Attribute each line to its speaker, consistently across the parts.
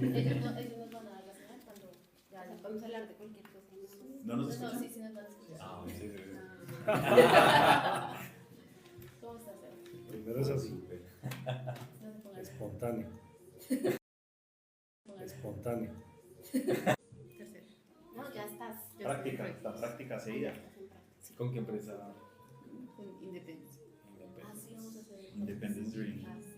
Speaker 1: ellos nos van a dar la señal cuando ya vamos a hablar de cualquier cosa.
Speaker 2: ¿No nos escuchan?
Speaker 1: Sí, sí nos van a escuchar.
Speaker 2: Ah, sí, sí, sí.
Speaker 1: ¿Cómo estás, Seba?
Speaker 3: Primero es así,
Speaker 1: No se pongan
Speaker 3: espontáneo. Espontáneo.
Speaker 1: tercero. No, ya estás.
Speaker 2: Práctica, la práctica seguida.
Speaker 4: ¿Con qué empresa?
Speaker 1: Con Independencia. Así vamos a hacer.
Speaker 2: Independence Dream.
Speaker 1: Así.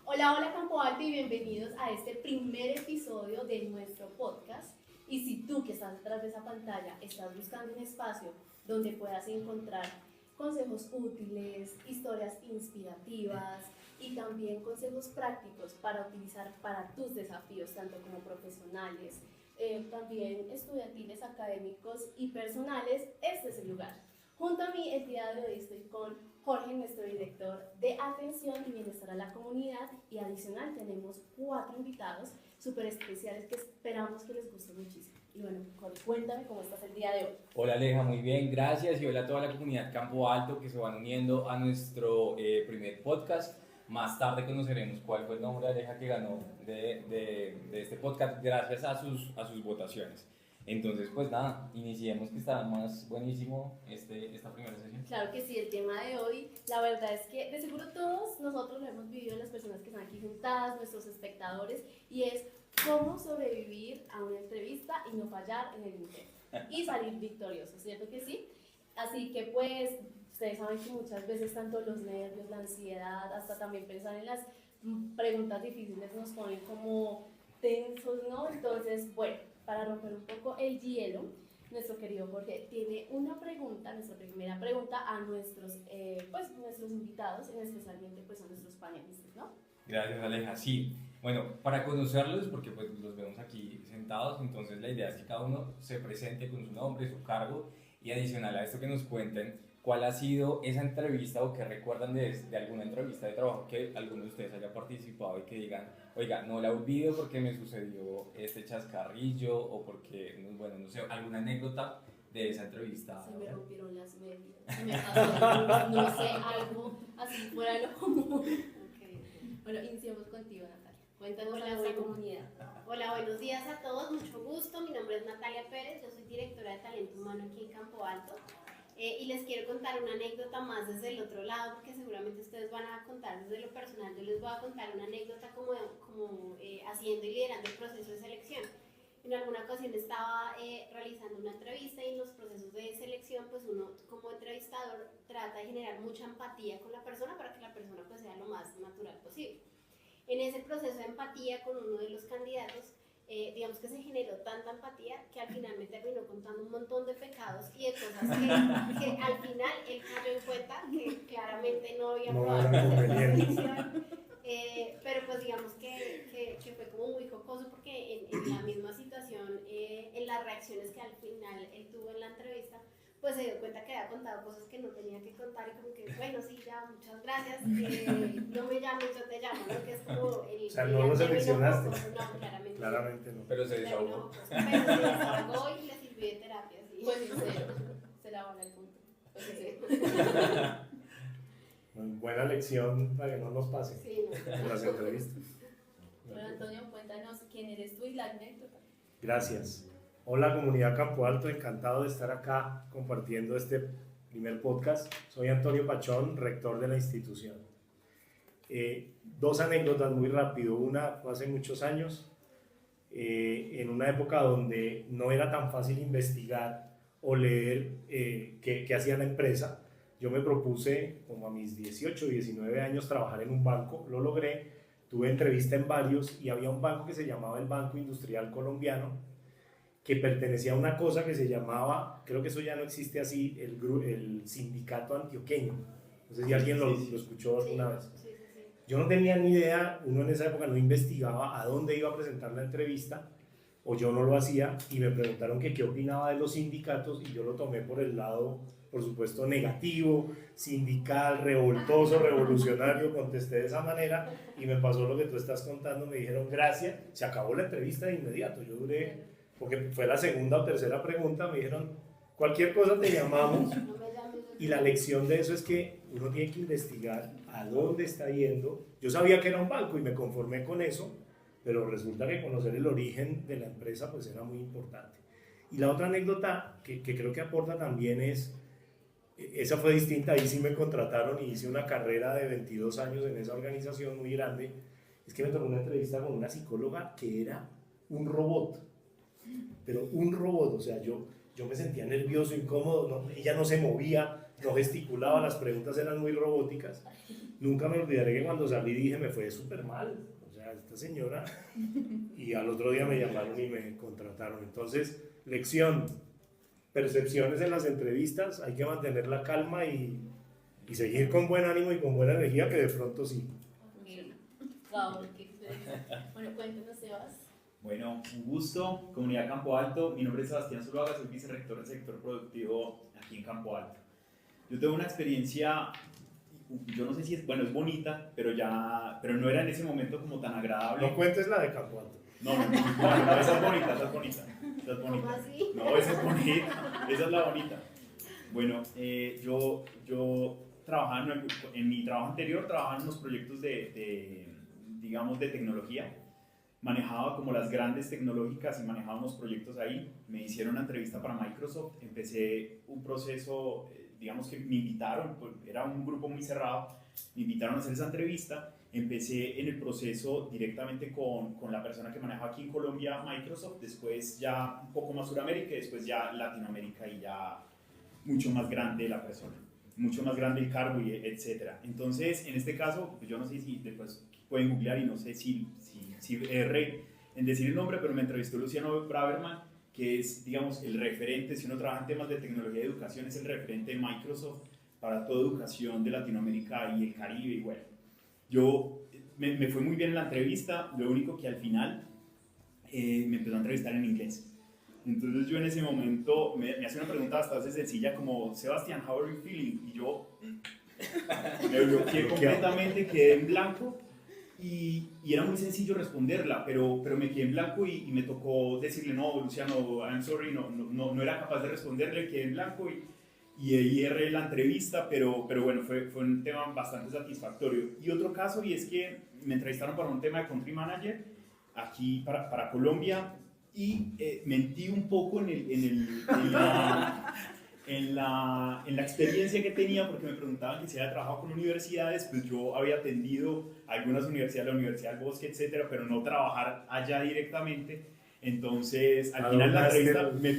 Speaker 1: Hola, hola Campo Alto y bienvenidos a este primer episodio de nuestro podcast. Y si tú que estás detrás de esa pantalla estás buscando un espacio donde puedas encontrar consejos útiles, historias inspirativas y también consejos prácticos para utilizar para tus desafíos, tanto como profesionales, también estudiantiles, académicos y personales, este es el lugar. Junto a mí el día de hoy estoy con Jorge, nuestro director de atención y bienestar a la comunidad, y adicional tenemos 4 invitados súper especiales que esperamos que les guste muchísimo. Y bueno, Jorge, cuéntame cómo estás el día de hoy.
Speaker 4: Hola Aleja, muy bien, gracias, y hola a toda la comunidad Campo Alto que se van uniendo a nuestro primer podcast. Más tarde conoceremos cuál fue el nombre de Aleja que ganó de este podcast gracias a sus votaciones. Entonces, pues nada, iniciemos, que está más buenísimo esta primera sesión.
Speaker 1: Claro que sí, el tema de hoy, la verdad es que de seguro todos nosotros lo hemos vivido, las personas que están aquí juntadas, nuestros espectadores, y es cómo sobrevivir a una entrevista y no fallar en el intento y salir victorioso, ¿cierto que sí? Así que pues, ustedes saben que muchas veces tanto los nervios, la ansiedad, hasta también pensar en las preguntas difíciles nos ponen como tensos, ¿no? Entonces, bueno, para romper un poco el hielo, nuestro querido Jorge tiene una pregunta, nuestra primera pregunta a nuestros invitados, especialmente pues a nuestros panelistas, ¿no?
Speaker 4: Gracias Aleja, sí. Bueno, para conocerlos, porque pues los vemos aquí sentados, entonces la idea es que cada uno se presente con su nombre, su cargo, y adicional a esto que nos cuenten cuál ha sido esa entrevista o que recuerdan de alguna entrevista de trabajo que alguno de ustedes haya participado y que digan, oiga, no la olvido porque me sucedió este chascarrillo, o porque, bueno, no sé, alguna anécdota de esa entrevista.
Speaker 1: Se me rompieron las medias, se me pasó, no sé, algo así fuera de lo común. Okay. Bueno, iniciamos contigo, Natalia. Cuéntanos a nuestra comunidad.
Speaker 5: Hola, buenos días a todos, mucho gusto. Mi nombre es Natalia Pérez, yo soy directora de Talento Humano aquí en Campo Alto. Y les quiero contar una anécdota más desde el otro lado, porque seguramente ustedes van a contar desde lo personal. Yo les voy a contar una anécdota como haciendo y liderando el proceso de selección. En alguna ocasión estaba realizando una entrevista, y en los procesos de selección, pues uno como entrevistador trata de generar mucha empatía con la persona para que la persona pues sea lo más natural posible. En ese proceso de empatía con uno de los candidatos, digamos que se generó tanta empatía que al final me terminó contando un montón de pecados y de cosas que al final él cayó en cuenta que claramente no había probado la selección, pero pues digamos que fue como muy jocoso, porque en la misma situación, en las reacciones que al final él tuvo en la entrevista, pues se dio cuenta que había contado cosas que no tenía que contar y como que, bueno, sí, ya, muchas gracias, no me llames, yo te llamo, ¿no? Que es como el...
Speaker 3: O sea, no lo seleccionaste.
Speaker 5: No, claramente.
Speaker 3: Claramente no.
Speaker 4: Pero se desahogó.
Speaker 5: Pero se desahogó y le sirvió de terapia, sí.
Speaker 1: Pues sincero, se la van al punto. Pues sincero.
Speaker 3: Buena lección para que no nos pase
Speaker 5: Sí, no.
Speaker 3: en las entrevistas.
Speaker 1: Bueno, Antonio, cuéntanos quién eres tú y la anécdota.
Speaker 3: Gracias. Hola comunidad Campo Alto, encantado de estar acá compartiendo este primer podcast. Soy Antonio Pachón, rector de la institución. Dos anécdotas muy rápido. Una fue hace muchos años, en una época donde no era tan fácil investigar o leer qué hacía la empresa. Yo me propuse, como a mis 18, 19 años, trabajar en un banco. Lo logré, tuve entrevista en varios y había un banco que se llamaba el Banco Industrial Colombiano, que pertenecía a una cosa que se llamaba, creo que eso ya no existe así, el Sindicato Antioqueño. No sé si alguien lo escuchó alguna vez.
Speaker 5: Sí.
Speaker 3: Yo no tenía ni idea, uno en esa época no investigaba a dónde iba a presentar la entrevista, o yo no lo hacía, y me preguntaron que qué opinaba de los sindicatos, y yo lo tomé por el lado, por supuesto, negativo, sindical, revoltoso, revolucionario, contesté de esa manera, y me pasó lo que tú estás contando, me dijeron gracias, se acabó la entrevista de inmediato, yo duré, porque fue la segunda o tercera pregunta, me dijeron, cualquier cosa te llamamos,
Speaker 5: No me llames, yo te
Speaker 3: y la lección de eso es que uno tiene que investigar a dónde está yendo. Yo sabía que era un banco y me conformé con eso, pero resulta que conocer el origen de la empresa pues era muy importante. Y la otra anécdota que creo que aporta también es, esa fue distinta, ahí sí me contrataron y hice una carrera de 22 años en esa organización muy grande, es que me tocó una entrevista con una psicóloga que era un robot, pero un robot, o sea, yo me sentía nervioso, incómodo, ella no se movía, no gesticulaba, las preguntas eran muy robóticas. Nunca me olvidaré que cuando salí dije, me fue súper mal, o sea, esta señora, y al otro día me llamaron y me contrataron. Entonces, lección, percepciones en las entrevistas, hay que mantener la calma y seguir con buen ánimo y con buena energía, que de pronto sí.
Speaker 1: Wow, qué excelente. Bueno, cuéntanos, Sebas.
Speaker 2: Bueno, un gusto, comunidad Campo Alto. Mi nombre es Sebastián Zuluaga, soy vicerrector del sector productivo aquí en Campo Alto. Yo tengo una experiencia, yo no sé si es, bueno, es bonita, pero no era en ese momento como tan agradable.
Speaker 3: No cuentes la de Campo Alto.
Speaker 2: No, esa es bonita, esa es bonita. Esa es
Speaker 5: ¿Cómo
Speaker 2: bonita.
Speaker 5: así?
Speaker 2: No, esa es bonita, esa es la bonita. Bueno, yo trabajaba en mi trabajo anterior, trabajaba en unos proyectos digamos, de tecnología. Manejaba como las grandes tecnológicas y manejaba unos proyectos ahí. Me hicieron una entrevista para Microsoft, empecé un proceso, digamos que me invitaron, pues, era un grupo muy cerrado, me invitaron a hacer esa entrevista. Empecé en el proceso directamente con la persona que manejaba aquí en Colombia Microsoft, después ya un poco más Sudamérica y después ya Latinoamérica y ya mucho más grande la persona, mucho más grande el cargo y etcétera. Entonces, en este caso, pues yo no sé si después pueden googlear y no sé si erré en decir el nombre, pero me entrevistó Luciano Braverman, que es, digamos, el referente, si uno trabaja en temas de tecnología y educación, es el referente de Microsoft para toda educación de Latinoamérica y el Caribe. Y bueno, me fue muy bien en la entrevista, lo único que al final me empezó a entrevistar en inglés. Entonces yo en ese momento me hacía una pregunta bastante sencilla como, Sebastián, how are you feeling? Y yo me bloqueé completamente, quedé en blanco. Y era muy sencillo responderla, pero me quedé en blanco y me tocó decirle, no, Luciano, I'm sorry, no era capaz de responderle, quedé en blanco y ahí erré la entrevista, pero bueno, fue un tema bastante satisfactorio. Y otro caso, y es que me entrevistaron para un tema de Country Manager aquí para Colombia y mentí un poco en la experiencia que tenía, porque me preguntaban que si había trabajado con universidades, pues yo había atendido algunas universidades, la Universidad del Bosque, etcétera, pero no trabajar allá directamente. Entonces, al final de la entrevista me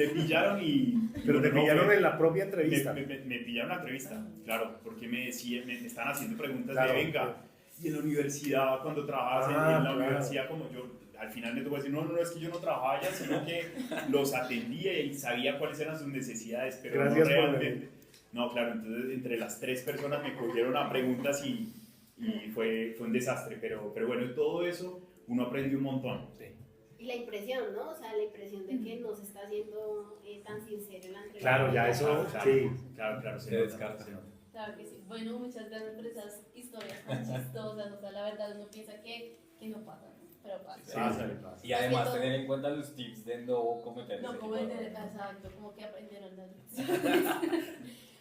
Speaker 2: pillaron y...
Speaker 3: Pero te pillaron en la propia entrevista.
Speaker 2: Me pillaron en la entrevista, claro, porque me estaban haciendo preguntas
Speaker 3: Claro,
Speaker 2: de venga,
Speaker 3: claro.
Speaker 2: y en la universidad, cuando trabajabas en la universidad, como yo... Al final me tocó decir, no, es que yo no trabajaba allá, sino que los atendía y sabía cuáles eran sus necesidades, pero
Speaker 3: Gracias
Speaker 2: no
Speaker 3: por
Speaker 2: realmente. No, claro, entonces entre las tres personas me cogieron a preguntas y fue un desastre, pero bueno, todo eso uno aprendió un montón.
Speaker 3: Sí.
Speaker 5: Y la impresión, ¿no? O sea, la impresión de que no se está haciendo tan sincero en la entrevista.
Speaker 3: Claro, ya eso,
Speaker 2: Claro,
Speaker 3: sí.
Speaker 2: claro,
Speaker 4: Se
Speaker 2: nota,
Speaker 4: descarta.
Speaker 2: se nota.
Speaker 1: Claro que sí. Bueno, muchas gracias por esas historias tan chistosas. O sea, la verdad uno piensa que no pasan, ¿no? Pero pasan.
Speaker 2: Sí, pasa, pasa.
Speaker 4: Y además
Speaker 1: Más que todo-
Speaker 4: tener en cuenta los tips de no cometer
Speaker 1: No,
Speaker 4: ese
Speaker 1: como
Speaker 4: tipo de
Speaker 1: el
Speaker 4: errores.
Speaker 1: exacto, como que aprendieron las lecciones.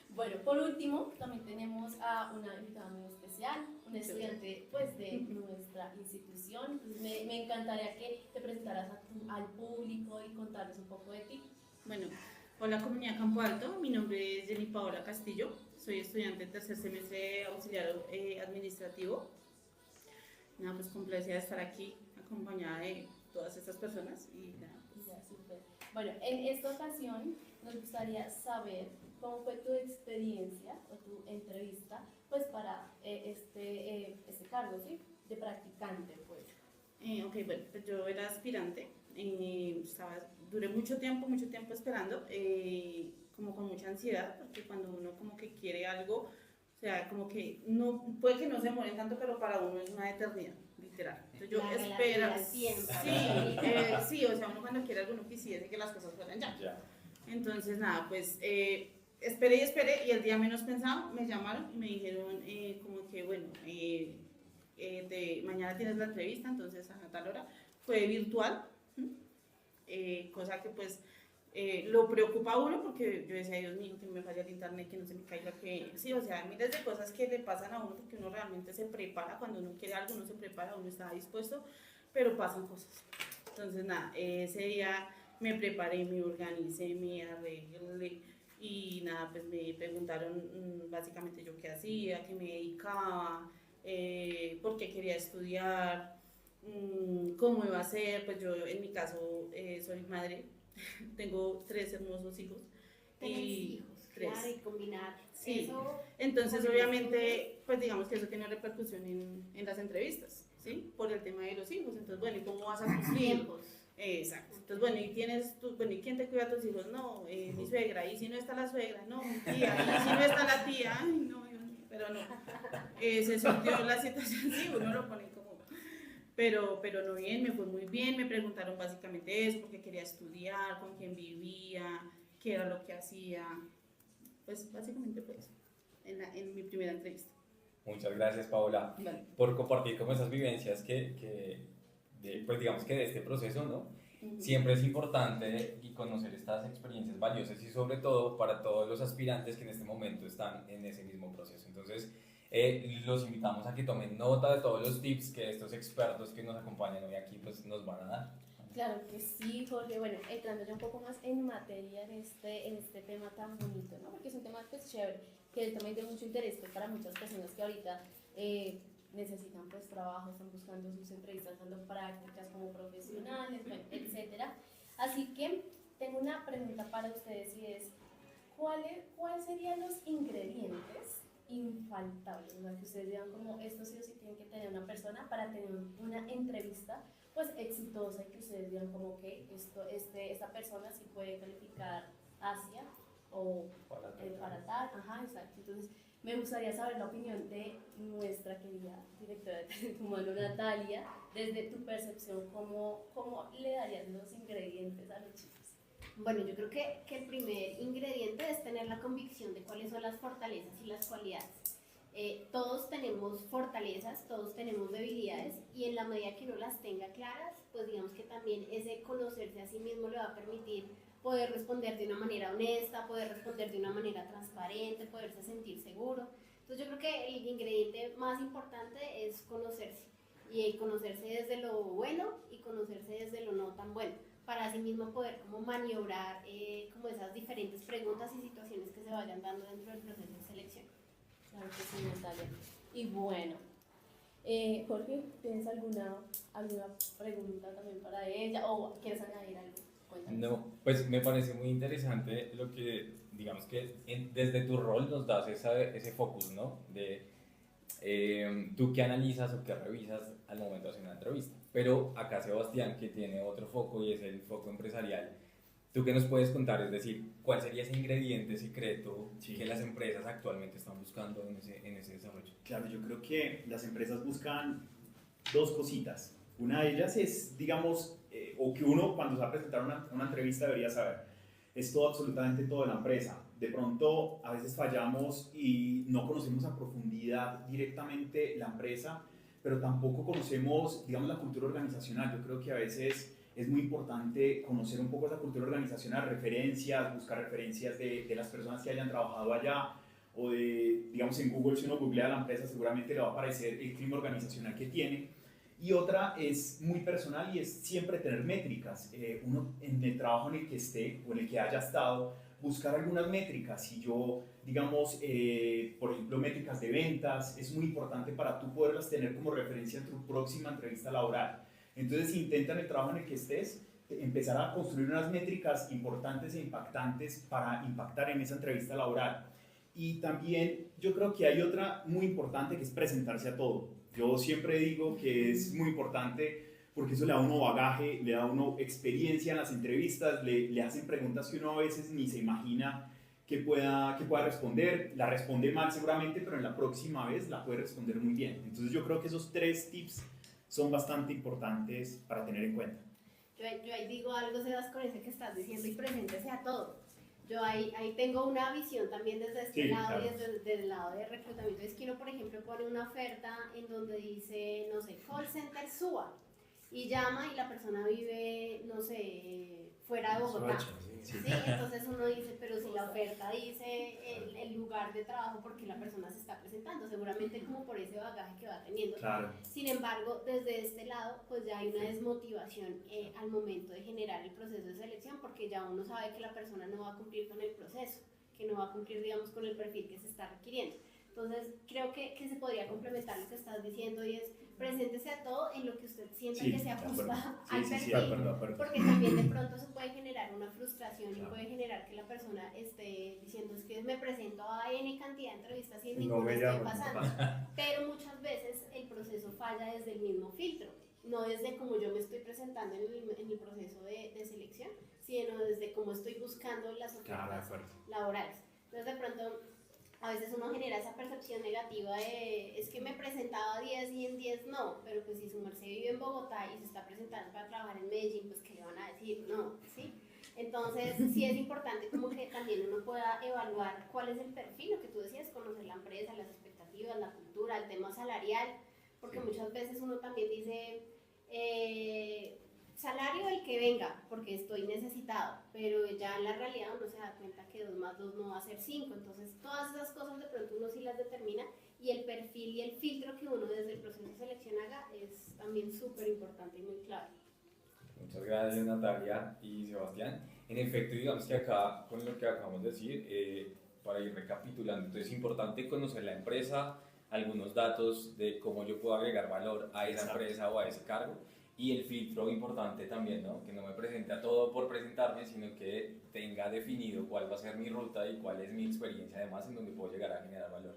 Speaker 1: Bueno, por último, también tenemos a una invitada muy especial, una estudiante pues de nuestra institución. Entonces me encantaría que te presentaras al público y contarles un poco de ti.
Speaker 6: Bueno, hola comunidad Campo Alto, mi nombre es Jenny Paola Castillo, soy estudiante de tercer semestre auxiliar administrativo. Nada, pues complacer de estar aquí acompañada de todas estas personas y nada, pues,
Speaker 1: Ya, súper. Bueno, en esta ocasión nos gustaría saber cómo fue tu experiencia o tu entrevista pues para este cargo, ¿sí? De practicante, pues.
Speaker 6: ok, bueno, pues yo era aspirante, duré mucho tiempo esperando, como con mucha ansiedad, porque cuando uno como que quiere algo, o sea, como que no, puede que no se demore tanto, pero para uno es una eternidad, literal. Entonces yo
Speaker 5: La
Speaker 6: espero,
Speaker 5: relatividad al tiempo.
Speaker 6: sí, o sea, uno cuando quiere algo no quisiese que las cosas fueran ya.
Speaker 4: Ya.
Speaker 6: Entonces, nada, pues esperé y el día menos pensado me llamaron y me dijeron como que, bueno, mañana tienes la entrevista, entonces a tal hora. Fue virtual, cosa que pues lo preocupa a uno porque yo decía, Dios mío, que no me falla el internet, que no se me caiga, que sí, o sea, miles de cosas que le pasan a uno porque uno realmente se prepara, cuando uno quiere algo, uno se prepara, uno está dispuesto, pero pasan cosas. Entonces, nada, ese día me preparé, me organicé, me arreglé y nada, pues me preguntaron básicamente yo qué hacía, qué me dedicaba, por qué quería estudiar, cómo iba a ser. Pues yo en mi caso soy madre, tengo 3 hermosos hijos.
Speaker 5: Tener
Speaker 6: y
Speaker 5: hijos,
Speaker 6: 3.
Speaker 5: claro, y combinar
Speaker 6: Sí.
Speaker 5: eso.
Speaker 6: Entonces,
Speaker 5: con
Speaker 6: obviamente, pues digamos que eso tiene repercusión en las entrevistas, ¿sí? Por el tema de los hijos. Entonces, bueno, ¿y cómo vas a
Speaker 5: los
Speaker 6: cumplir?
Speaker 5: tiempos.
Speaker 6: Exacto. Entonces, bueno, ¿y quién te cuida a tus hijos? No, mi suegra. ¿Y si no está la suegra? No, mi tía. ¿Y si no está la tía? Ay, no, Dios mío. Pero no. Se sortió la situación, sí, uno lo pone como... Pero no bien, me fue muy bien. Me preguntaron básicamente eso, porque quería estudiar, con quién vivía, qué era lo que hacía. Pues básicamente fue eso, en mi primera entrevista.
Speaker 4: Muchas gracias, Paola,
Speaker 6: Vale.
Speaker 4: por compartir como esas vivencias pues digamos que de este proceso, ¿no? Siempre es importante y conocer estas experiencias valiosas y sobre todo para todos los aspirantes que en este momento están en ese mismo proceso. Entonces, los invitamos a que tomen nota de todos los tips que estos expertos que nos acompañan hoy aquí pues nos van a dar.
Speaker 1: Claro que sí, Jorge. Bueno, entrando ya un poco más en materia en este tema tan bonito, ¿no? Porque es un tema pues chévere, que también de mucho interés pues, para muchas personas que ahorita necesitan pues trabajo, están buscando sus entrevistas, dando prácticas como profesionales, bueno, etcétera. Así que tengo una pregunta para ustedes y es, ¿cuáles serían los ingredientes infaltables? O sea, que ustedes digan como esto sí o sí tiene que tener una persona para tener una entrevista pues exitosa y que ustedes digan como que esta persona sí puede calificar hacia o para tal, ajá, exacto. Entonces me gustaría saber la opinión de nuestra querida directora de Talento Humano, Natalia, desde tu percepción, ¿cómo le darías los ingredientes a los chicos?
Speaker 5: Bueno, yo creo que el primer ingrediente es tener la convicción de cuáles son las fortalezas y las cualidades. Todos tenemos fortalezas, todos tenemos debilidades y en la medida que uno las tenga claras, pues digamos que también ese conocerse a sí mismo le va a permitir poder responder de una manera honesta, poder responder de una manera transparente, poderse sentir seguro. Entonces yo creo que el ingrediente más importante es conocerse y conocerse desde lo bueno y conocerse desde lo no tan bueno, para así mismo poder como maniobrar como esas diferentes preguntas y situaciones que se vayan dando dentro del proceso de selección.
Speaker 1: Claro que sí, Natalia. Y bueno, Jorge, ¿tienes alguna pregunta también para ella o quieres añadir algo? Cuéntanos.
Speaker 4: No, pues me parece muy interesante lo que, digamos que desde tu rol nos das ese focus, ¿no? De tú qué analizas o qué revisas al momento de hacer una entrevista. Pero acá Sebastián, que tiene otro foco y es el foco empresarial, ¿tú qué nos puedes contar? Es decir, ¿cuál sería ese ingrediente secreto que las empresas actualmente están buscando en ese desarrollo?
Speaker 2: Claro, yo creo que las empresas buscan dos cositas. Una de ellas es, digamos, o que uno cuando se va a presentar una entrevista debería saber, es todo, absolutamente todo de la empresa. De pronto, a veces fallamos y no conocemos a profundidad directamente la empresa, pero tampoco conocemos, digamos, la cultura organizacional. Yo creo que a veces es muy importante conocer un poco esa cultura organizacional, referencias, buscar referencias de las personas que hayan trabajado allá, o de, digamos, en Google, si uno googlea la empresa, seguramente le va a aparecer el clima organizacional que tiene. Y otra es muy personal y es siempre tener métricas. Uno en el trabajo en el que esté o en el que haya estado, buscar algunas métricas. Si yo, digamos, por ejemplo, métricas de ventas, es muy importante para tú poderlas tener como referencia en tu próxima entrevista laboral. Entonces, intenta en el trabajo en el que estés empezar a construir unas métricas importantes e impactantes para impactar en esa entrevista laboral. Y también yo creo que hay otra muy importante que es presentarse a todo. Yo siempre digo que es muy importante porque eso le da a uno bagaje, le da a uno experiencia en las entrevistas, le hacen preguntas que uno a veces ni se imagina que pueda responder. La responde mal seguramente, pero en la próxima vez la puede responder muy bien. Entonces yo creo que esos 3 tips son bastante importantes para tener en cuenta.
Speaker 5: Yo ahí digo algo, Sebas, con eso que estás diciendo y preséntese a todo. Yo ahí tengo una visión también desde este
Speaker 2: Sí,
Speaker 5: lado
Speaker 2: claro.
Speaker 5: y desde el lado de reclutamiento. Es que uno, por ejemplo, pone una oferta en donde dice, no sé, call center SUA, y llama y la persona vive, no sé, fuera de Bogotá.
Speaker 3: Sí.
Speaker 5: Sí, entonces uno dice, pero si la oferta dice el lugar de trabajo, ¿por qué la persona se está presentando? Seguramente como por ese bagaje que va teniendo.
Speaker 2: Claro.
Speaker 5: Sin embargo, desde este lado, pues ya hay una desmotivación al momento de generar el proceso de selección, porque ya uno sabe que la persona no va a cumplir con el proceso, que no va a cumplir, digamos, con el perfil que se está requiriendo. Entonces, creo que se podría complementar lo que estás diciendo y es preséntese a todo en lo que usted sienta
Speaker 2: Sí,
Speaker 5: que se
Speaker 2: de acuerdo.
Speaker 5: ajusta
Speaker 2: Sí,
Speaker 5: al
Speaker 2: sí,
Speaker 5: perfil.
Speaker 2: sí, de acuerdo.
Speaker 5: Porque también de pronto eso puede generar una frustración
Speaker 2: Claro.
Speaker 5: y puede generar que la persona esté diciendo es que me presento a N cantidad de entrevistas y en
Speaker 3: No
Speaker 5: ninguna
Speaker 3: me
Speaker 5: estoy
Speaker 3: llaman.
Speaker 5: pasando. Pero muchas veces el proceso falla desde el mismo filtro, no desde cómo yo me estoy presentando en el proceso de selección, sino desde cómo estoy buscando las ofertas laborales. Entonces de pronto a veces uno genera esa percepción negativa de es que me presentaba 10 y en 10 no, pero pues si su merced vive en Bogotá y se está presentando para trabajar en Medellín, pues ¿qué le van a decir? No, ¿sí? Entonces sí es importante como que también uno pueda evaluar cuál es el perfil, lo que tú decías, conocer la empresa, las expectativas, la cultura, el tema salarial, porque muchas veces uno también dice salario el que venga, porque estoy necesitado, pero ya en la realidad uno se da cuenta que 2 más 2 no va a ser 5, entonces todas esas cosas de pronto uno sí las determina y el perfil y el filtro que uno desde el proceso de selección haga es también súper importante y muy clave.
Speaker 4: Muchas gracias Natalia y Sebastián. En efecto, digamos que acá, con lo que acabamos de decir, para ir recapitulando, entonces es importante conocer la empresa, algunos datos de cómo yo puedo agregar valor a esa empresa o a ese cargo, y el filtro importante también, ¿no? Que no me presente a todo por presentarme, sino que tenga definido cuál va a ser mi ruta y cuál es mi experiencia además en donde puedo llegar a generar valor.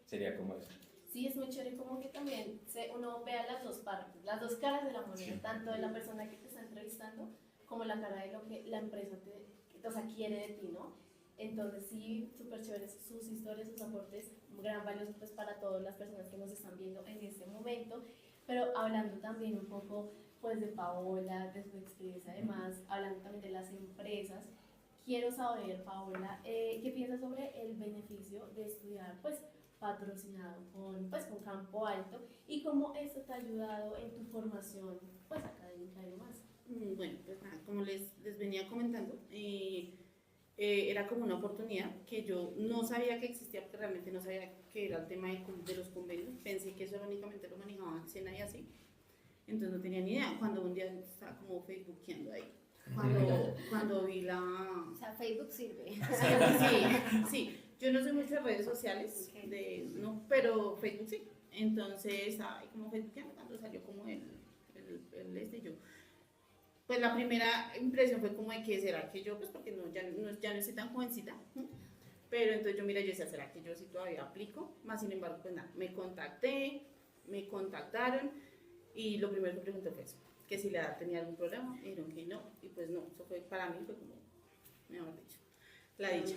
Speaker 4: Sería como eso.
Speaker 1: Sí, es muy chévere como que también uno vea las dos partes, las dos caras de la moneda,
Speaker 2: Sí.
Speaker 1: tanto de la persona que te está entrevistando como la cara de lo que la empresa quiere de ti, ¿no? Entonces sí, súper chéveres sus historias, sus aportes, gran valioso pues para todas las personas que nos están viendo en este momento, pero hablando también un poco pues de Paola, de su experiencia además, hablando también de las empresas, quiero saber, Paola, ¿qué piensas sobre el beneficio de estudiar pues patrocinado con Campo Alto y cómo esto te ha ayudado en tu formación pues académica y demás?
Speaker 6: Bueno, pues nada, como les venía comentando, era como una oportunidad que yo no sabía que existía, porque realmente no sabía que era el tema de los convenios. Pensé que eso únicamente lo manejaban Sena y así, entonces no tenía ni idea. Cuando un día estaba como facebookeando ahí, cuando vi la...
Speaker 5: O sea, Facebook sirve.
Speaker 6: Sí, yo no soy mucho de redes sociales, no, pero Facebook sí. Entonces estaba ahí como facebookeando cuando salió como el yo. Pues la primera impresión fue como de que será que yo, pues porque ya no estoy tan jovencita, pero entonces yo decía, ¿será que yo sí todavía aplico? Más sin embargo, pues nada, me contactaron y lo primero que pregunté fue eso, que si la edad tenía algún problema, me dijeron que no, y pues no, eso fue, para mí fue como, mejor dicho, la dicha.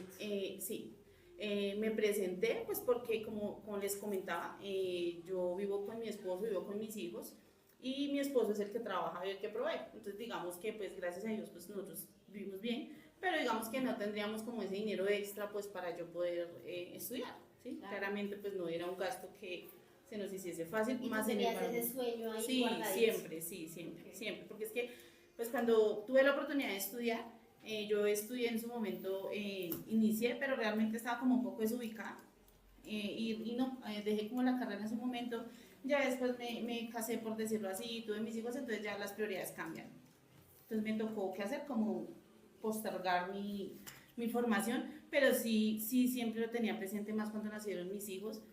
Speaker 6: Sí, me presenté pues porque como les comentaba, yo vivo con mi esposo, vivo con mis hijos. y mi esposo es el que trabaja y el que provee. Entonces digamos que pues gracias a Dios pues nosotros vivimos bien, pero digamos que no tendríamos como ese dinero extra pues para yo poder estudiar, ¿sí?
Speaker 5: Claro.
Speaker 6: Claramente pues no era un gasto que se nos hiciese fácil.
Speaker 5: Y
Speaker 6: más
Speaker 5: tú
Speaker 6: sin
Speaker 5: tenías
Speaker 6: embargo,
Speaker 5: ese sueño ahí
Speaker 6: sí,
Speaker 5: guardadito.
Speaker 6: siempre, sí, siempre,
Speaker 5: Ok.
Speaker 6: siempre, porque es que pues cuando tuve la oportunidad de estudiar, yo estudié en su momento, inicié, pero realmente estaba como un poco desubicada, y no, dejé como la carrera en su momento, ya después me casé, por decirlo así, tuve mis hijos, entonces ya las prioridades cambian. Entonces me tocó, ¿qué hacer? Como postergar mi formación, pero sí siempre lo tenía presente más cuando nacieron mis hijos,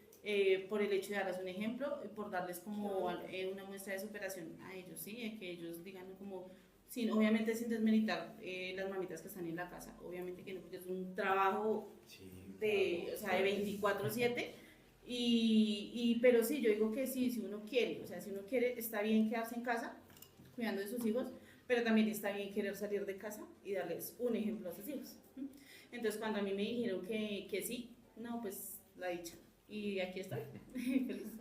Speaker 6: por el hecho de darles un ejemplo, por darles como una muestra de superación a ellos, ¿sí? Que ellos digan como, obviamente sin desmeritar las mamitas que están en la casa, obviamente que no, porque es un trabajo o sea, de 24/7, pero sí, yo digo que sí, si uno quiere, o sea, si uno quiere, está bien quedarse en casa cuidando de sus hijos, pero también está bien querer salir de casa y darles un ejemplo a sus hijos. Entonces cuando a mí me dijeron que sí, no, pues la dicha, y aquí estoy, feliz.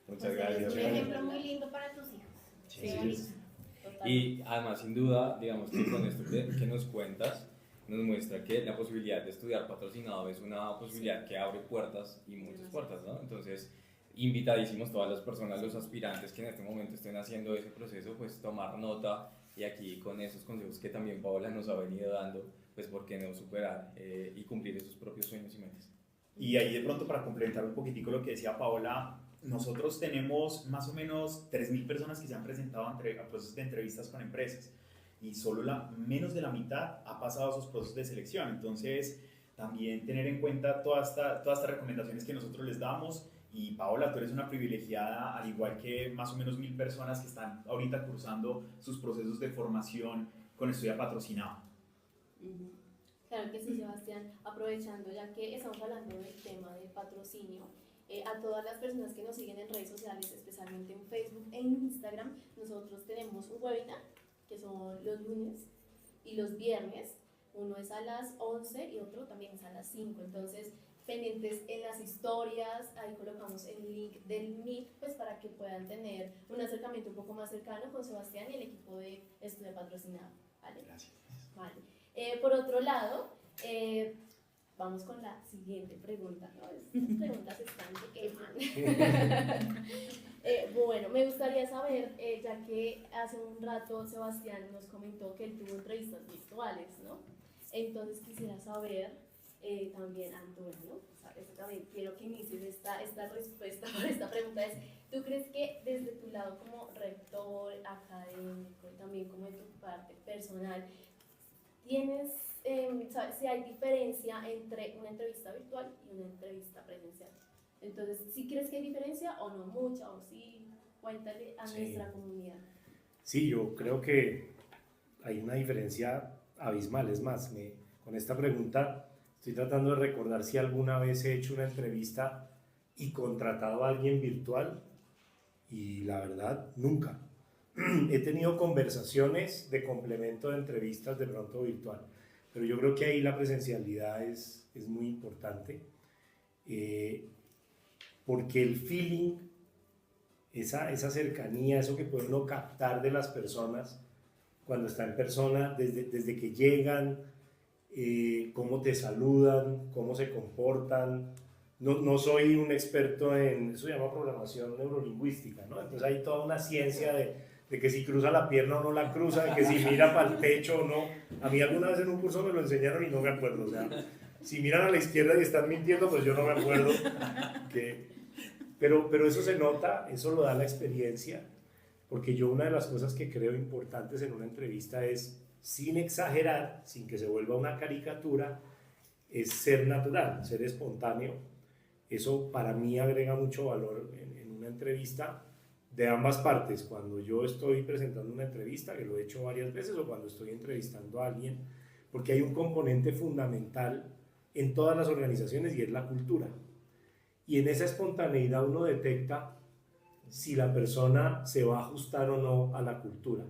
Speaker 4: Muchas
Speaker 5: Es
Speaker 4: gracias.
Speaker 5: un ejemplo muy lindo para tus hijos.
Speaker 2: Sí,
Speaker 5: Qué
Speaker 2: sí,
Speaker 5: bonito.
Speaker 2: es.
Speaker 5: Totalmente.
Speaker 4: Y además, sin duda, digamos que con esto que nos cuentas, nos muestra que la posibilidad de estudiar patrocinado es una posibilidad que abre puertas y muchas puertas, ¿no? Entonces, invitadísimos todas las personas, los aspirantes que en este momento estén haciendo ese proceso, pues tomar nota y aquí con esos consejos que también Paola nos ha venido dando, pues por qué no superar y cumplir esos propios sueños y metas.
Speaker 2: Y ahí de pronto para complementar un poquitico lo que decía Paola, nosotros tenemos más o menos 3.000 personas que se han presentado a procesos de entrevistas con empresas y solo menos de la mitad ha pasado esos procesos de selección. Entonces, también tener en cuenta todas estas recomendaciones que nosotros les damos. Y Paola, tú eres una privilegiada, al igual que más o menos 1.000 personas que están ahorita cursando sus procesos de formación con Estudia Patrocinado.
Speaker 1: Claro que sí, Sebastián. Aprovechando ya que estamos hablando del tema de patrocinio, a todas las personas que nos siguen en redes sociales, especialmente en Facebook e Instagram, nosotros tenemos un webinar que son los lunes y los viernes. Uno es a las 11 y otro también es a las 5. Entonces, pendientes en las historias, ahí colocamos el link del Meet, pues para que puedan tener un acercamiento un poco más cercano con Sebastián y el equipo de Estudio Patrocinado. ¿Vale?
Speaker 2: Gracias.
Speaker 1: Vale. Por otro lado, vamos con la siguiente pregunta, ¿no? Estas preguntas están que queman. Bueno, me gustaría saber, ya que hace un rato Sebastián nos comentó que él tuvo entrevistas virtuales, ¿no? Entonces quisiera saber también, Antonio, o sea, también quiero que inicies esta respuesta para esta pregunta. ¿Tú crees que desde tu lado como rector, académico y también como de tu parte personal, sabes si hay diferencia entre una entrevista virtual y una entrevista presencial? Entonces, ¿sí crees que hay diferencia o no mucha? O sí, cuéntale a nuestra comunidad.
Speaker 3: Sí, yo creo que hay una diferencia abismal. Es más, con esta pregunta estoy tratando de recordar si alguna vez he hecho una entrevista y contratado a alguien virtual, y la verdad, nunca. He tenido conversaciones de complemento de entrevistas de pronto virtual, pero yo creo que ahí la presencialidad es muy importante, porque el feeling, esa cercanía, eso que puede uno captar de las personas cuando está en persona, desde que llegan, cómo te saludan, cómo se comportan. No soy un experto en, eso se llama programación neurolingüística, ¿no? Entonces hay toda una ciencia de que si cruza la pierna o no la cruza, de que si mira para el pecho o no. A mí alguna vez en un curso me lo enseñaron y no me acuerdo. O sea, si miran a la izquierda y están mintiendo, pues yo no me acuerdo. Pero eso se nota, eso lo da la experiencia, porque yo una de las cosas que creo importantes en una entrevista es, sin exagerar, sin que se vuelva una caricatura, es ser natural, ser espontáneo. Eso para mí agrega mucho valor en una entrevista de ambas partes. Cuando yo estoy presentando una entrevista, que lo he hecho varias veces, o cuando estoy entrevistando a alguien, porque hay un componente fundamental en todas las organizaciones y es la cultura. Y en esa espontaneidad uno detecta si la persona se va a ajustar o no a la cultura.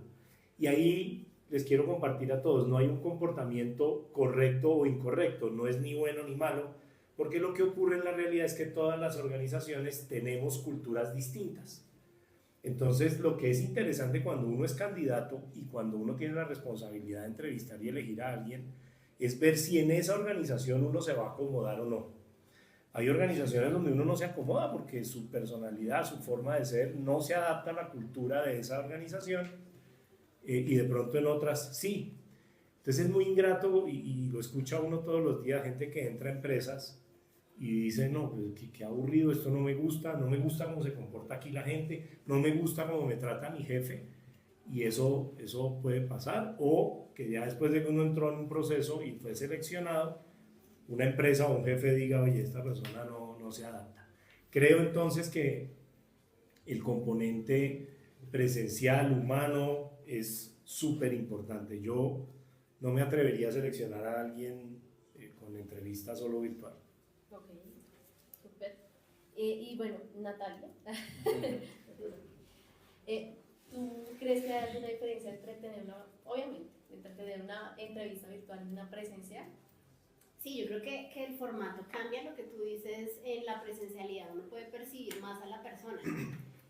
Speaker 3: Y ahí les quiero compartir a todos, no hay un comportamiento correcto o incorrecto, no es ni bueno ni malo, porque lo que ocurre en la realidad es que todas las organizaciones tenemos culturas distintas. Entonces, lo que es interesante cuando uno es candidato y cuando uno tiene la responsabilidad de entrevistar y elegir a alguien, es ver si en esa organización uno se va a acomodar o no. Hay organizaciones donde uno no se acomoda porque su personalidad, su forma de ser no se adapta a la cultura de esa organización, y de pronto en otras sí. Entonces es muy ingrato y lo escucha uno todos los días, gente que entra a empresas y dice, no, pues, qué aburrido, esto no me gusta cómo se comporta aquí la gente, no me gusta cómo me trata mi jefe, y eso puede pasar, o que ya después de que uno entró en un proceso y fue seleccionado, una empresa o un jefe diga, oye, esta persona no se adapta. Creo entonces que el componente presencial, humano, es súper importante. Yo no me atrevería a seleccionar a alguien con entrevista solo virtual.
Speaker 1: Ok, súper. Y bueno, Natalia, ¿tú crees que hay alguna diferencia entre tener una entrevista virtual y una presencial?
Speaker 5: Sí, yo creo que el formato cambia, lo que tú dices en la presencialidad, uno puede percibir más a la persona,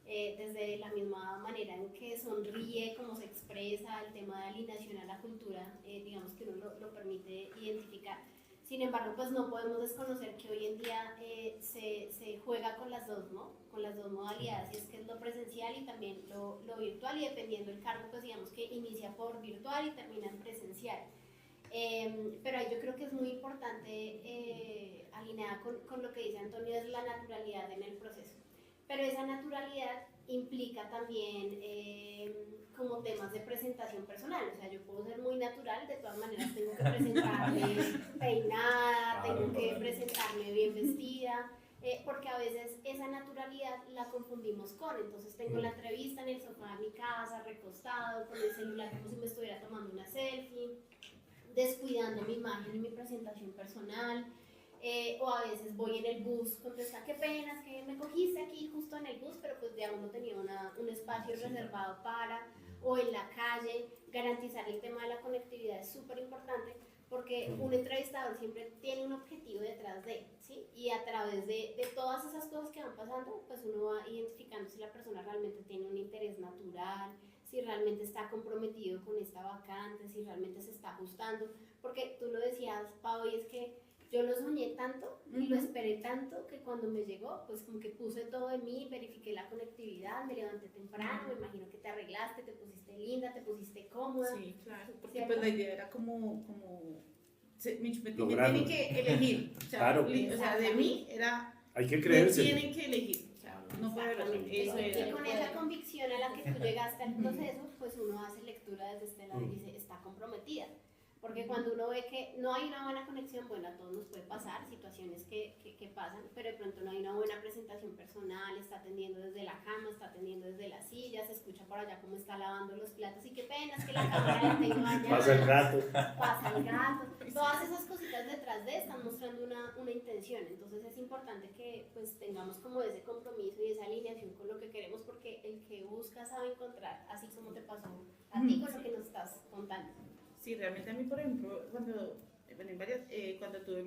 Speaker 5: desde la misma manera en que sonríe, cómo se expresa, el tema de alineación a la cultura, digamos que uno lo permite identificar. Sin embargo, pues no podemos desconocer que hoy en día se juega con las dos, ¿no? Con las dos modalidades, y es que es lo presencial y también lo virtual, y dependiendo del cargo, pues digamos que inicia por virtual y termina en presencial. Pero ahí yo creo que es muy importante, alineada con lo que dice Antonio, es la naturalidad en el proceso. Pero esa naturalidad implica también como temas de presentación personal. O sea, yo puedo ser muy natural, de todas maneras tengo que presentarme peinada, tengo que presentarme bien vestida, porque a veces esa naturalidad la confundimos con, entonces tengo la entrevista en el sofá de mi casa, recostado, con el celular como si me estuviera tomando una selfie, descuidando mi imagen y mi presentación personal, o a veces voy en el bus, contesta, qué pena, es que me cogiste aquí justo en el bus, pero pues ya uno tenía un espacio reservado para, o en la calle. Garantizar el tema de la conectividad es súper importante, porque un entrevistador siempre tiene un objetivo detrás de, ¿sí? Y a través de todas esas cosas que van pasando, pues uno va identificando si la persona realmente tiene un interés natural, si realmente está comprometido con esta vacante, si realmente se está ajustando, porque tú lo decías, Pau, y es que yo lo soñé tanto y lo esperé tanto que cuando me llegó, pues como que puse todo de mí, verifiqué la conectividad, me levanté temprano, me imagino que te arreglaste, te pusiste linda, te pusiste cómoda.
Speaker 6: Sí, claro, porque
Speaker 5: ¿cierto?
Speaker 6: pues la idea era como me
Speaker 3: Lograrlo.
Speaker 6: tienen que elegir, o sea,
Speaker 3: Claro.
Speaker 6: o sea, de mí era,
Speaker 3: Hay que
Speaker 6: me
Speaker 3: creerse.
Speaker 6: tienen que elegir, o sea, no puede haber otro. Eso era.
Speaker 5: Y con esa convicción a la que tú llegaste al proceso, pues uno hace lectura desde este lado y dice, está comprometida. Porque cuando uno ve que no hay una buena conexión, bueno, a todos nos puede pasar, situaciones que pasan, pero de pronto no hay una buena presentación personal, está atendiendo desde la cama, está atendiendo desde la silla, se escucha por allá cómo está lavando los platos, y qué pena, es que la cámara la tengo allá.
Speaker 3: Pasa el gato.
Speaker 5: Pasa el gato. Todas esas cositas detrás de están mostrando una intención. Entonces es importante que pues tengamos como ese compromiso y esa alineación con lo que queremos, porque el que busca sabe encontrar, así como te pasó a ti con lo que nos estás contando.
Speaker 6: Sí, realmente a mí, por ejemplo, cuando tuve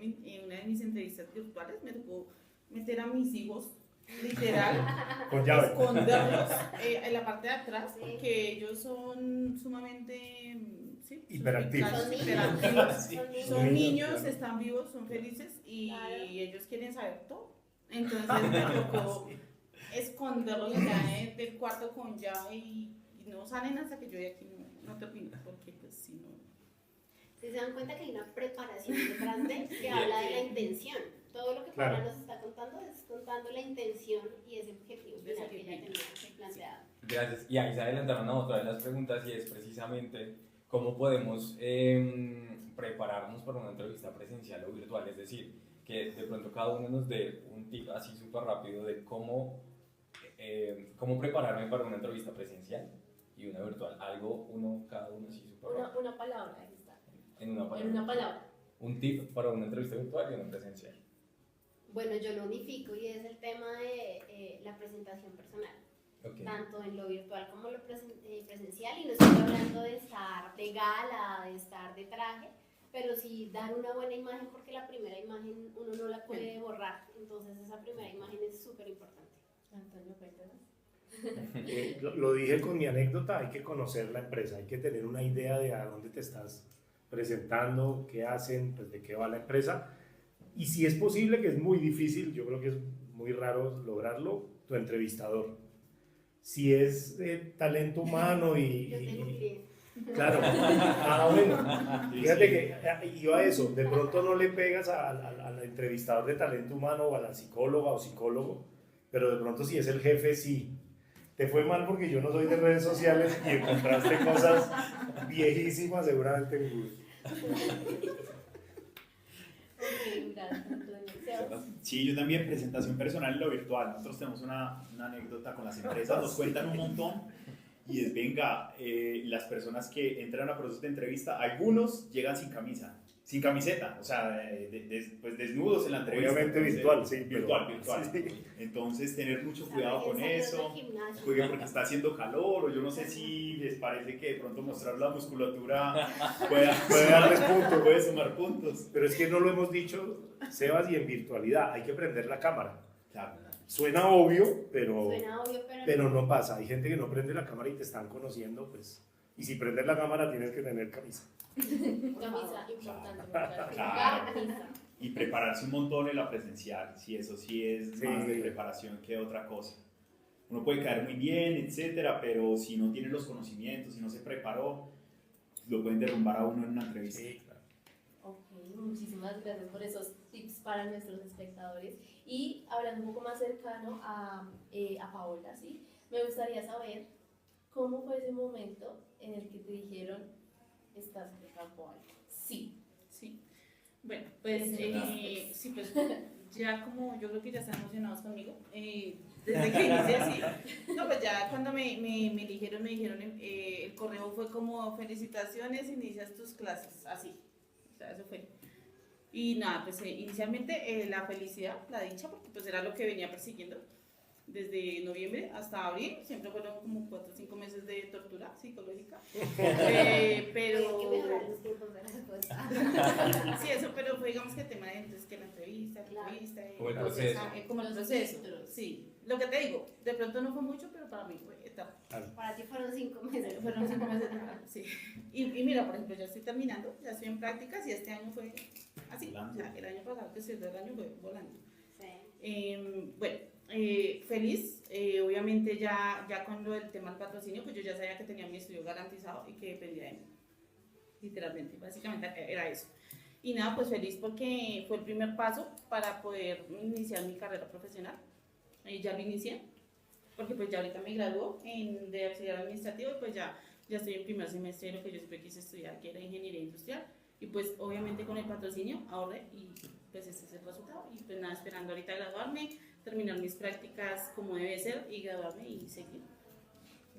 Speaker 6: una de mis entrevistas virtuales, me tocó meter a mis hijos, literal,
Speaker 3: Con llave.
Speaker 6: esconderlos en la parte de atrás, porque ellos son sumamente
Speaker 3: Hiperactivos.
Speaker 6: suspicaces,
Speaker 5: Son niños.
Speaker 6: hiperactivos.
Speaker 5: Son niños.
Speaker 6: Son niños,
Speaker 3: claro.
Speaker 6: están vivos, son felices y
Speaker 5: Claro.
Speaker 6: ellos quieren saber todo. Entonces me tocó esconderlos ya del cuarto con llave y no salen hasta que yo de aquí no termino, porque pues si no...
Speaker 5: Si se dan cuenta que hay una preparación detrás de que habla de la intención. Todo lo que Paula nos está contando es contando la intención y ese objetivo final que ella tenía planteado.
Speaker 4: Gracias. Y ahí se adelantaron a otra de las preguntas, y es precisamente cómo podemos prepararnos para una entrevista presencial o virtual. Es decir, que de pronto cada uno nos dé un tip así súper rápido de cómo prepararme para una entrevista presencial y una virtual. Algo, cada uno así súper rápido.
Speaker 1: Una palabra, ahí está.
Speaker 4: En una palabra.
Speaker 1: En una palabra.
Speaker 4: Un tip para una entrevista virtual y una presencial.
Speaker 5: Bueno, yo lo unifico y es el tema de la presentación personal.
Speaker 4: Okay.
Speaker 5: Tanto en lo virtual como en lo presencial, y no estoy hablando de estar de gala, de estar de traje, pero sí dar una buena imagen, porque la primera imagen uno no la puede borrar, entonces esa primera imagen es súper importante.
Speaker 1: Antonio, cuéntanos.
Speaker 3: Lo dije con mi anécdota, hay que conocer la empresa, hay que tener una idea de a dónde te estás presentando, qué hacen, pues de qué va la empresa. Y si es posible, que es muy difícil, yo creo que es muy raro lograrlo, tu entrevistador. Si es talento humano
Speaker 5: Yo tengo un cliente.
Speaker 3: Claro, bueno, fíjate que iba a eso, de pronto no le pegas al entrevistador de talento humano o a la psicóloga o psicólogo, pero de pronto si es el jefe, sí. Te fue mal porque yo no soy de redes sociales y encontraste cosas viejísimas seguramente en Google.
Speaker 1: Ok, gracias, Antonio. Sebas.
Speaker 2: Sí, yo también, presentación personal en lo virtual. Nosotros tenemos una anécdota con las empresas, nos cuentan un montón. Y es, venga, las personas que entran a procesos de entrevista, algunos llegan sin camisa, sin camiseta, o sea, pues desnudos en la entrevista.
Speaker 3: Obviamente
Speaker 2: Entonces,
Speaker 3: virtual, sí.
Speaker 2: Virtual.
Speaker 3: Sí.
Speaker 2: Entonces, tener mucho cuidado con eso.
Speaker 5: Gimnasio.
Speaker 2: Porque está haciendo calor, o yo no sé si les parece que de pronto mostrar la musculatura puede darles puntos, puede sumar puntos.
Speaker 3: Pero es que no lo hemos dicho, Sebas, y en virtualidad hay que prender la cámara.
Speaker 2: Claro.
Speaker 3: Suena obvio, pero
Speaker 5: Suena obvio,
Speaker 3: pero no pasa. Hay gente que no prende la cámara y te están conociendo, pues. Y si prendes la cámara tienes que tener camisa.
Speaker 1: Camisa, importante. muchachos.
Speaker 2: Claro.
Speaker 1: Camisa.
Speaker 2: Y prepararse un montón en la presencial, si eso sí es
Speaker 3: Sí.
Speaker 2: más de preparación que otra cosa. Uno puede caer muy bien, etcétera, pero si no tiene los conocimientos, si no se preparó, lo pueden derrumbar a uno en una entrevista.
Speaker 3: Sí, claro.
Speaker 1: Ok, muchísimas gracias por esos tips para nuestros espectadores. Y hablando un poco más cercano a Paola, ¿sí? Me gustaría saber cómo fue ese momento en el que te dijeron, estás de campo alto. Sí.
Speaker 6: Sí. Bueno, pues sí, pues ya como yo creo que ya están emocionados conmigo. Desde que inicié así. No, pues ya cuando me dijeron, el correo fue como felicitaciones, inicias tus clases, así. O sea, eso fue. Y nada, pues inicialmente la felicidad, la dicha, porque pues era lo que venía persiguiendo desde noviembre hasta abril, siempre fueron como 4 o 5 meses de tortura psicológica, pero...
Speaker 5: Hay que mejorar los tiempos de respuesta.
Speaker 6: Sí, eso, pero fue digamos que el tema de entonces, que la entrevista,
Speaker 4: Como el
Speaker 6: entonces,
Speaker 4: proceso.
Speaker 6: como el
Speaker 1: Los
Speaker 6: proceso,
Speaker 1: filtros.
Speaker 6: sí. Lo que te digo, de pronto no fue mucho, pero para mí fue etapa.
Speaker 5: Para ti fueron 5 meses.
Speaker 6: Fueron 5 meses, sí. Y mira, por ejemplo, ya estoy terminando, ya estoy en prácticas y este año fue así.
Speaker 2: Volando.
Speaker 6: O sea, el año pasado, que es el año fue volando.
Speaker 5: Sí.
Speaker 6: Bueno, feliz, obviamente ya con lo del tema del patrocinio, pues yo ya sabía que tenía mi estudio garantizado y que dependía de mí, literalmente, básicamente era eso. Y nada, pues feliz porque fue el primer paso para poder iniciar mi carrera profesional. Ya lo inicié, porque pues ya ahorita me graduó de auxiliar administrativo y pues ya estoy en primer semestre de lo que yo siempre quise estudiar, que era ingeniería industrial. Y pues obviamente con el patrocinio ahorré y pues ese es el resultado. Y pues nada, esperando ahorita graduarme, terminar mis prácticas como debe ser y graduarme y seguir.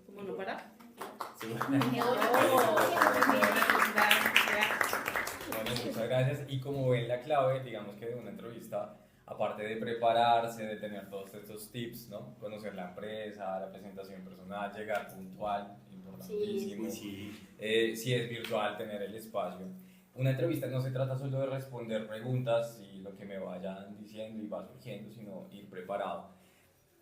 Speaker 6: Como no parar.
Speaker 4: Sí.
Speaker 1: Qué
Speaker 4: Bueno, muchas gracias. Y como ven la clave, digamos que de una entrevista, aparte de prepararse, de tener todos estos tips, ¿no? Conocer la empresa, la presentación personal, llegar puntual, importantísimo.
Speaker 2: Sí.
Speaker 4: Si es virtual, tener el espacio. Una entrevista no se trata solo de responder preguntas y lo que me vayan diciendo y va surgiendo, sino ir preparado.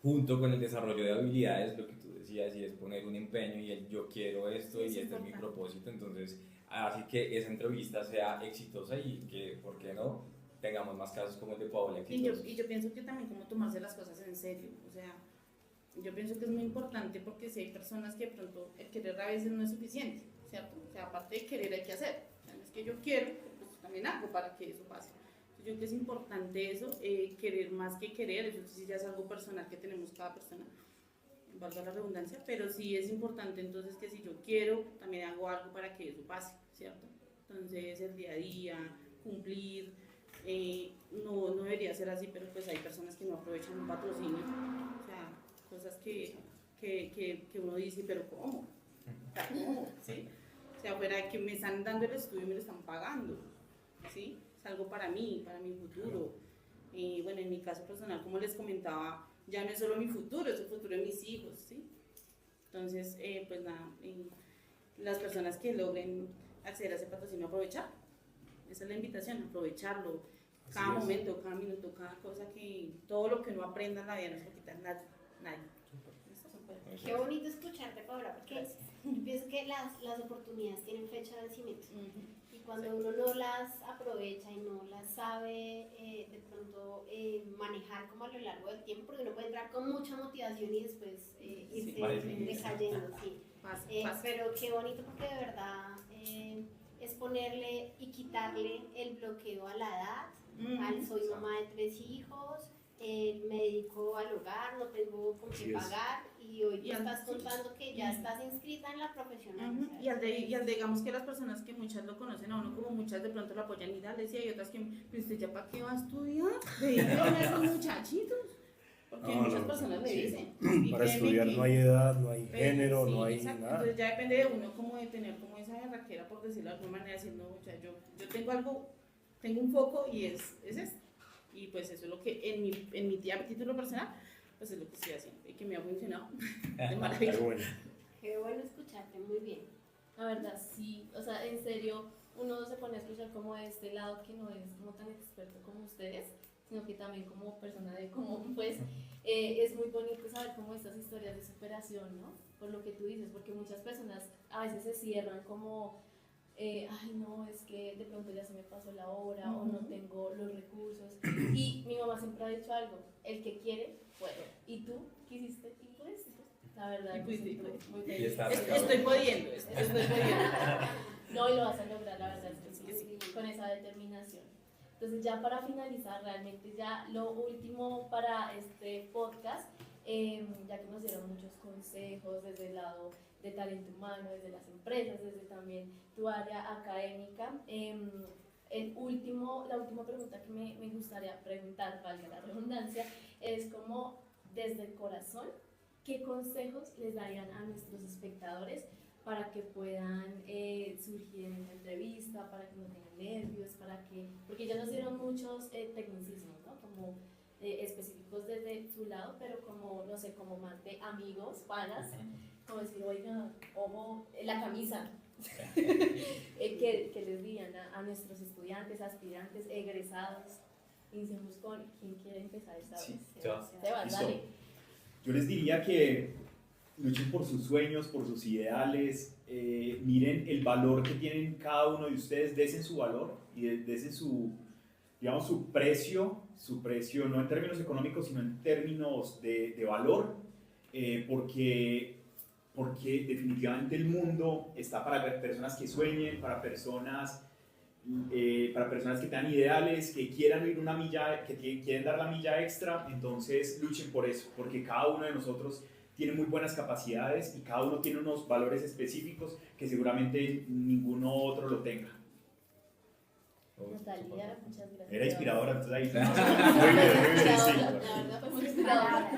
Speaker 4: Junto con el desarrollo de habilidades, lo que tú decías, y es poner un empeño y el yo quiero esto y este es mi propósito. Entonces, así que esa entrevista sea exitosa y que, ¿por qué no?, tengamos más casos como el de Paola.
Speaker 6: Y yo pienso que también como tomarse las cosas en serio, o sea, yo pienso que es muy importante porque si hay personas que de pronto el querer a veces no es suficiente, ¿cierto? O sea, aparte de querer hay que hacer, o sea, no es que yo quiero, pues también hago para que eso pase. Yo creo que es importante eso, querer más que querer, eso sí ya es algo personal que tenemos cada persona, valga la redundancia, pero sí es importante entonces que si yo quiero, también hago algo para que eso pase, ¿cierto? Entonces el día a día, cumplir, no debería ser así, pero pues hay personas que no aprovechan un patrocinio, o sea, cosas que uno dice, pero ¿cómo? ¿Cómo? ¿Sí? O sea, fuera de que me están dando el estudio y me lo están pagando, ¿sí? Es algo para mí, para mi futuro. Bueno, en mi caso personal, como les comentaba, ya no es solo mi futuro, es el futuro de mis hijos, ¿sí? Entonces, pues nada, las personas que logren acceder a ese patrocinio, aprovechar. Esa es la invitación, aprovecharlo, cada momento, cada minuto, cada cosa todo lo que uno aprenda en la vida no se lo quita nadie.
Speaker 1: súper.
Speaker 5: Qué bonito escucharte, Paola, porque yo pienso que las oportunidades tienen fecha de vencimiento. Y cuando uno no las aprovecha y no las sabe de pronto manejar como a lo largo del tiempo, porque uno puede entrar con mucha motivación y después irse decayendo, sí. Pero qué bonito porque de verdad es ponerle y quitarle el bloqueo a la edad, al soy mamá de 3 hijos, me dedico al hogar, no tengo con qué pagar y hoy te estás contando que ya estás inscrita en la profesional.
Speaker 6: Y al de, digamos que las personas que muchas lo conocen a uno, como muchas de pronto lo apoyan y dale, sí, hay otras que, pero usted ya para qué va a estudiar, dedíquese a esos muchachitos, porque muchas personas me dicen.
Speaker 3: Para estudiar no hay edad, no hay género, no hay
Speaker 6: exacto.
Speaker 3: nada.
Speaker 6: Entonces ya depende de uno como de tener como esa berraquera, por decirlo de alguna manera, diciendo, o sea, yo tengo algo, tengo un foco y es esto. Y pues eso es lo que en mi título personal, pues es lo que estoy haciendo y que me ha funcionado de maravilla.
Speaker 5: Qué bueno escucharte, muy bien.
Speaker 1: La verdad, sí, o sea, en serio, uno se pone a escuchar como de este lado que no es como tan experto como ustedes, sino que también como persona de común, pues es muy bonito saber como estas historias de superación, ¿no? Por lo que tú dices, porque muchas personas a veces se cierran como ay no, es que de pronto ya se me pasó la hora o no tengo los recursos. Y mi mamá siempre ha dicho algo, el que quiere, puede. Y tú quisiste y pudiste. La verdad,
Speaker 6: Y pudiste,
Speaker 1: muy
Speaker 4: Y
Speaker 1: feliz.
Speaker 4: está
Speaker 6: Estoy pudiendo, estoy pudiendo.
Speaker 1: No, y lo vas a lograr, la verdad es que sí, con esa determinación. Entonces ya para finalizar, realmente ya lo último para este podcast, ya que nos dieron muchos consejos desde el lado de talento humano, desde las empresas, desde también tu área académica. La última pregunta que me gustaría preguntar, valga la redundancia, es como desde el corazón, ¿qué consejos les darían a nuestros espectadores para que puedan surgir en esta entrevista, para que no tengan nervios, porque ya nos dieron muchos tecnicismos, ¿no? Como específicos desde su lado, pero como, no sé, como más de amigos, panas, como decir, oiga, ojo, la camisa, que les digan a nuestros estudiantes, aspirantes, egresados. Iniciamos con quién quiere empezar esta vez. Sebas, dale.
Speaker 2: Yo les diría que luchen por sus sueños, por sus ideales, miren el valor que tienen cada uno de ustedes, desen su valor y desen su, digamos, su precio no en términos económicos, sino en términos de valor, porque definitivamente el mundo está para personas que sueñen, para personas que tengan ideales, que quieran ir una milla, que quieren dar la milla extra. Entonces luchen por eso, porque cada uno de nosotros tiene muy buenas capacidades y cada uno tiene unos valores específicos que seguramente ninguno otro lo tenga.
Speaker 1: Natalia, muchas gracias.
Speaker 2: Era inspiradora, entonces ahí.
Speaker 1: Muy bien, sí. La verdad fue muy inspiradora.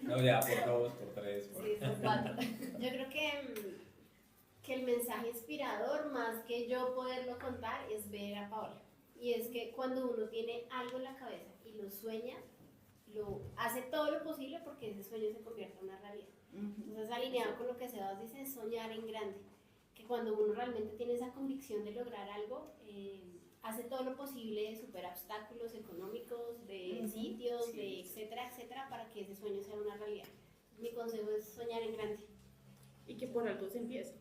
Speaker 4: No, ya, por 2, por 3, por...
Speaker 5: Sí, por 4. Yo creo que el mensaje inspirador, más que yo poderlo contar, es ver a Paola. Y es que cuando uno tiene algo en la cabeza y lo sueña, lo hace todo lo posible porque ese sueño se convierta en una realidad. Entonces, alineado con lo que Sebas dice, soñar en grande. Que cuando uno realmente tiene esa convicción de lograr algo, hace todo lo posible, supera obstáculos económicos, de sitios, de etcétera, etcétera, para que ese sueño sea una realidad. Mi consejo es soñar en grande.
Speaker 6: Y que por algo se empiece.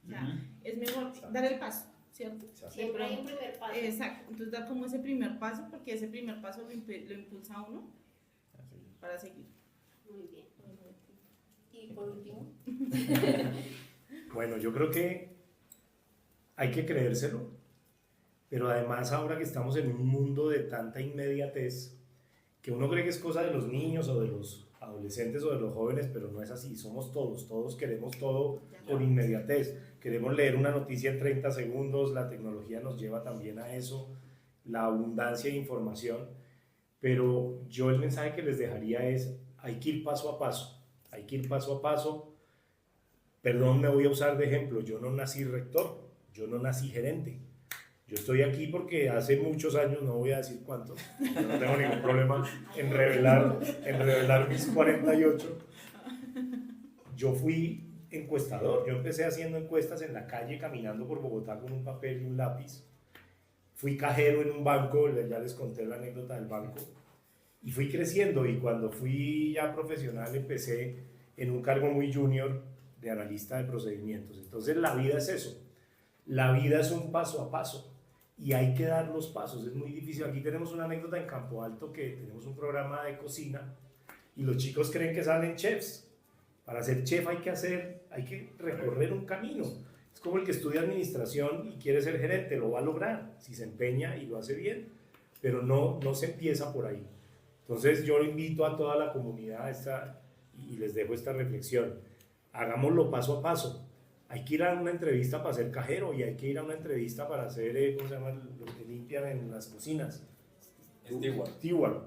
Speaker 6: O sea, es mejor dar el paso, ¿cierto?
Speaker 5: Siempre hay un primer paso.
Speaker 6: Exacto, entonces dar como ese primer paso, porque ese primer paso lo impulsa a uno para seguir.
Speaker 5: Muy bien.
Speaker 1: Y por último.
Speaker 3: Bueno, yo creo que hay que creérselo, pero además ahora que estamos en un mundo de tanta inmediatez, que uno cree que es cosa de los niños o de los adolescentes o de los jóvenes, pero no es así, somos todos queremos todo con inmediatez, queremos leer una noticia en 30 segundos, la tecnología nos lleva también a eso, la abundancia de información, pero yo el mensaje que les dejaría es, hay que ir paso a paso, perdón, me voy a usar de ejemplo, yo no nací rector, yo no nací gerente, yo estoy aquí porque hace muchos años, no voy a decir cuántos, no tengo ningún problema en revelar mis 48. Yo fui encuestador, yo empecé haciendo encuestas en la calle, caminando por Bogotá con un papel y un lápiz. Fui cajero en un banco, ya les conté la anécdota del banco, y fui creciendo, y cuando fui ya profesional empecé en un cargo muy junior de analista de procedimientos. Entonces la vida es eso, la vida es un paso a paso y hay que dar los pasos, es muy difícil. Aquí tenemos una anécdota en Campo Alto que tenemos un programa de cocina y los chicos creen que salen chefs. Para ser chef hay que recorrer un camino. Es como el que estudia administración y quiere ser gerente, lo va a lograr si se empeña y lo hace bien, pero no se empieza por ahí. Entonces yo invito a toda la comunidad y les dejo esta reflexión. Hagámoslo paso a paso. Hay que ir a una entrevista para ser cajero y hay que ir a una entrevista para hacer, ¿cómo se llama? Lo que limpian en las cocinas. Steward.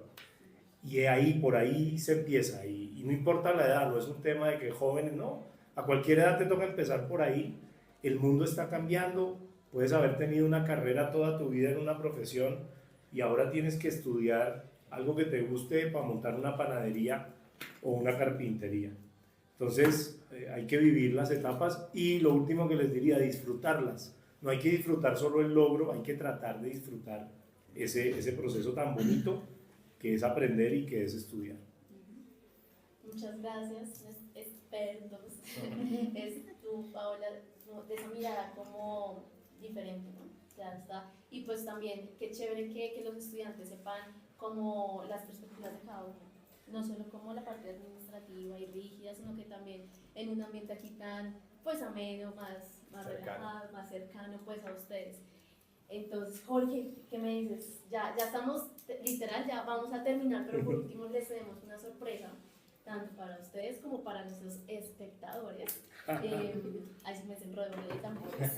Speaker 3: Y ahí, por ahí se empieza. Y no importa la edad, no es un tema de que jóvenes, no. A cualquier edad te toca empezar por ahí. El mundo está cambiando. Puedes haber tenido una carrera toda tu vida en una profesión y ahora tienes que estudiar algo que te guste para montar una panadería o una carpintería. Entonces hay que vivir las etapas y lo último que les diría, disfrutarlas. No hay que disfrutar solo el logro, hay que tratar de disfrutar ese proceso tan bonito que es aprender y que es estudiar.
Speaker 1: Muchas gracias, expertos. Es tú, Paola, de esa mirada como diferente, ¿no? Ya está. Y pues también, qué chévere que los estudiantes sepan como las perspectivas de cada uno. No solo como la parte administrativa y rígida, sino que también en un ambiente aquí tan, pues ameno, más relajado, más cercano, pues a ustedes. Entonces, Jorge, ¿qué me dices? Ya estamos, literal, ya vamos a terminar, pero por último les tenemos una sorpresa, tanto para ustedes como para nuestros espectadores. Ahí se me enredó de tambores.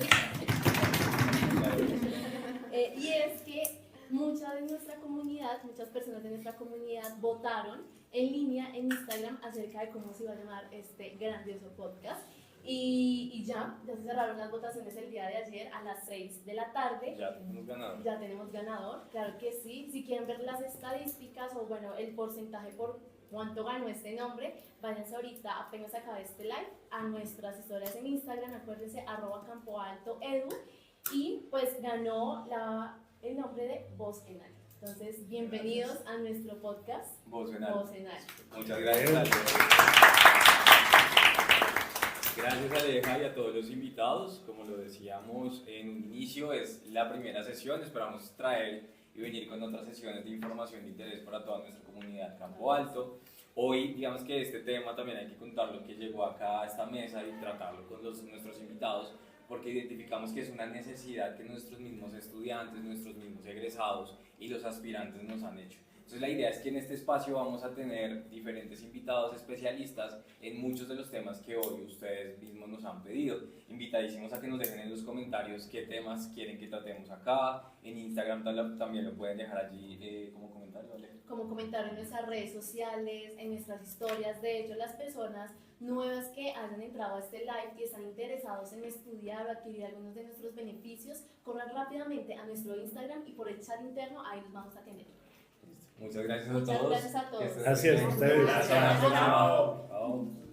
Speaker 1: Y es que muchas personas de nuestra comunidad votaron en línea en Instagram acerca de cómo se iba a llamar este grandioso podcast. Y ya se cerraron las votaciones el día de ayer a las 6 de la tarde.
Speaker 4: Ya tenemos ganador.
Speaker 1: Ya tenemos ganador, claro que sí. Si quieren ver las estadísticas o bueno, el porcentaje por cuánto ganó este nombre, váyanse ahorita, apenas acabe este live, a nuestras historias en Instagram, acuérdense, @campoaltoedu, y pues ganó el nombre de Voz en Alto. Entonces, bienvenidos a nuestro podcast
Speaker 4: Voz en Alto. Muchas gracias, Aleja. Gracias, Aleja, y a todos los invitados. Como lo decíamos en un inicio, es la primera sesión. Esperamos traer y venir con otras sesiones de información de interés para toda nuestra comunidad Campo Alto. Hoy, digamos que este tema también hay que contarlo, que llegó acá a esta mesa y tratarlo con nuestros invitados, porque identificamos que es una necesidad que nuestros mismos estudiantes, nuestros mismos egresados y los aspirantes nos han hecho. Entonces la idea es que en este espacio vamos a tener diferentes invitados especialistas en muchos de los temas que hoy ustedes mismos nos han pedido. Invitadísimos a que nos dejen en los comentarios qué temas quieren que tratemos acá. En Instagram también lo pueden dejar allí como comentario, ¿vale?
Speaker 1: Como comentario en nuestras redes sociales, en nuestras historias. De hecho, las personas nuevas que hayan entrado a este live y están interesados en estudiar o adquirir algunos de nuestros beneficios, corran rápidamente a nuestro Instagram y por el chat interno ahí los vamos a tener.
Speaker 4: Muchas gracias a todos.
Speaker 1: Muchas gracias a todos.
Speaker 3: Gracias a ustedes.
Speaker 4: Chao.